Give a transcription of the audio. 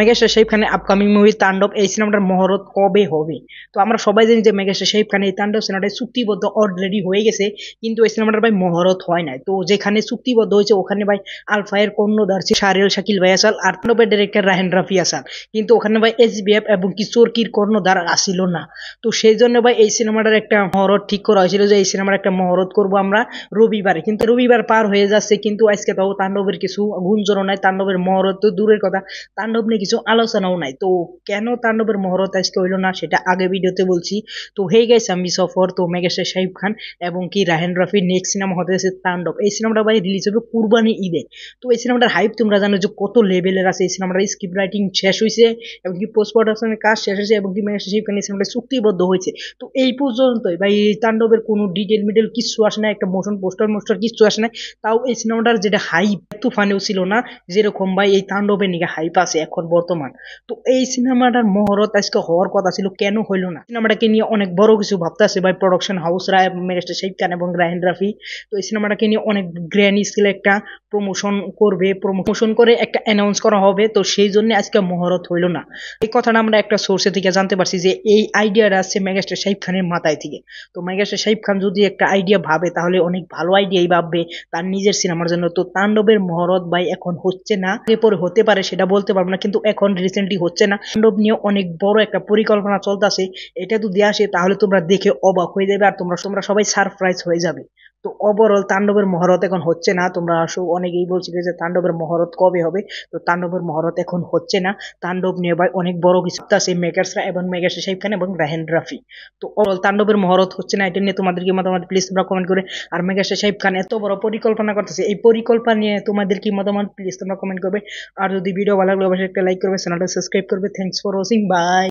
Megastar Shakib খানের upcoming movie তাণ্ডব এই সিনেমাটার মহরত কবে হবে? তো আমরা সবাই জানি যে মেগাস্টার শাকিব খানের এই তাণ্ডব সিনেমাটা চুক্তিবদ্ধ অলরেডি হয়ে গেছে, কিন্তু এই সিনেমাটার ভাই মহরত হয় নাই। তো যেখানে চুক্তিবদ্ধ হয়েছে ওখানে ভাই আলফায়ের কর্ণধার শাহরিয়ার শাকিল ভাই আসাল আর তাণ্ডবের ডিরেক্টর রাহেন রাফি আসাল, কিন্তু ওখানে ভাই এসবিএফ এবং কি চরকির কর্ণধার আসিল না। তো সেই জন্য ভাই এই সিনেমাটার একটা মহরত ঠিক করা হয়েছিল যে এই সিনেমার একটা মহরত করব আমরা রবিবারে, কিন্তু রবিবার পার হয়ে যাচ্ছে কিন্তু আজকে তাও তাণ্ডবের কিছু গুঞ্জনও নাই, তাণ্ডবের মহরত তো দূরের কথা, তাণ্ডব নিয়ে কিছু আলোচনাও নাই। তো কেন তাণ্ডবের মহরত আজকে হইলো না সেটা আগে ভিডিওতে বলছি। তো হয়ে গেছে আমি সফর, তো মেগাস্টার শাকিব খান এবং কি রাহেন রাফির নেক্সট সিনেমা হতে যাচ্ছে তাণ্ডব। এই সিনেমাটা ভাই রিলিজ হবে কুরবানি ঈদে। তো এই সিনেমাটার হাইপ তোমরা জানো যে কত লেভেলের আছে। এই সিনেমাটার স্ক্রিপ্ট রাইটিং শেষ হয়েছে এবং কি পোস্ট প্রোডাকশনের কাজ শেষ হয়েছে এবং কি মেগাস্টার শাকিব খান এই সিনেমাটা চুক্তিবদ্ধ হয়েছে। তো এই পর্যন্তই ভাই, এই তাণ্ডবের কোনো ডিটেল মিটেল কিছু আসে না, একটা মোশন পোস্টার মোস্টার কিছু আসে না। তাও এই সিনেমাটার যেটা হাইপ তুফানেও ছিল না যেরকম ভাই এই তাণ্ডবের নিকে হাইপ আছে এখন বর্তমান। তো এই সিনেমাটার মহরত আজকে হওয়ার কথা ছিল, কেন হইলো না? সিনেমাটাকে নিয়ে অনেক বড় কিছু ভাবতেছে ভাই প্রোডাকশন হাউসরা, মেগাস্টার শাকিব খান এবং রাহেন রাফি। তো এই সিনেমাটাকে নিয়ে অনেক গ্র্যান্ড স্কেলে একটা প্রমোশন করবে, প্রমোশন করে একটা অ্যানাউন্স করা হবে। তো সেই জন্য আজকে মহরত হইলো না। এই কথাটা আমরা একটা সোর্সে থেকে জানতে পারছি যে এই আইডিয়াটা আসছে মেগাস্টার শাকিব খানের মাথায় থেকে। তো মেগাস্টার শাকিব খান যদি একটা আইডিয়া ভাবে তাহলে অনেক ভালো আইডিয়াই ভাববে তার নিজের সিনেমার জন্য। তো তাণ্ডবের মহরত ভাই এখন হচ্ছে না, আগে পরে হতে পারে সেটা বলতে পারবো না, কিন্তু এখন রিসেন্টলি হচ্ছে না। তাণ্ডব নিয়ে অনেক বড় একটা পরিকল্পনা চলতেছে, এটা যদি আসে তাহলে তোমরা দেখে অবাক হয়ে যাবে আর তোমরা তোমরা সবাই সারপ্রাইজ হয়ে যাবে। তো ওভারঅল তাণ্ডবের মহরত এখন হচ্ছে না। তোমরা আসো অনেকেই বলছিলে যে তাণ্ডবের মহরত কবে হবে, তো তাণ্ডবের মহরত এখন হচ্ছে না। তাণ্ডব নিয়ে ভাই অনেক বড় কিছু আছে মেকার্সরা এবং মেগাস্টার শাকিব খান এবং রাহেন রাফি। তো ওভারঅল তাণ্ডবের মহরত হচ্ছে না, এটা নিয়ে তোমাদের কি মতামত প্লিজ তোমরা কমেন্ট করে। আর মেগাস্টার শাকিব খান এত বড় পরিকল্পনা করতেছে, এই পরিকল্পনা নিয়ে তোমাদের কি মতামত প্লিজ তোমরা কমেন্ট করবে। আর যদি ভিডিও ভালো লাগলে অবশ্যই একটা লাইক করবে, চ্যানেলটা সাবস্ক্রাইব করবে। Thanks for watching, by.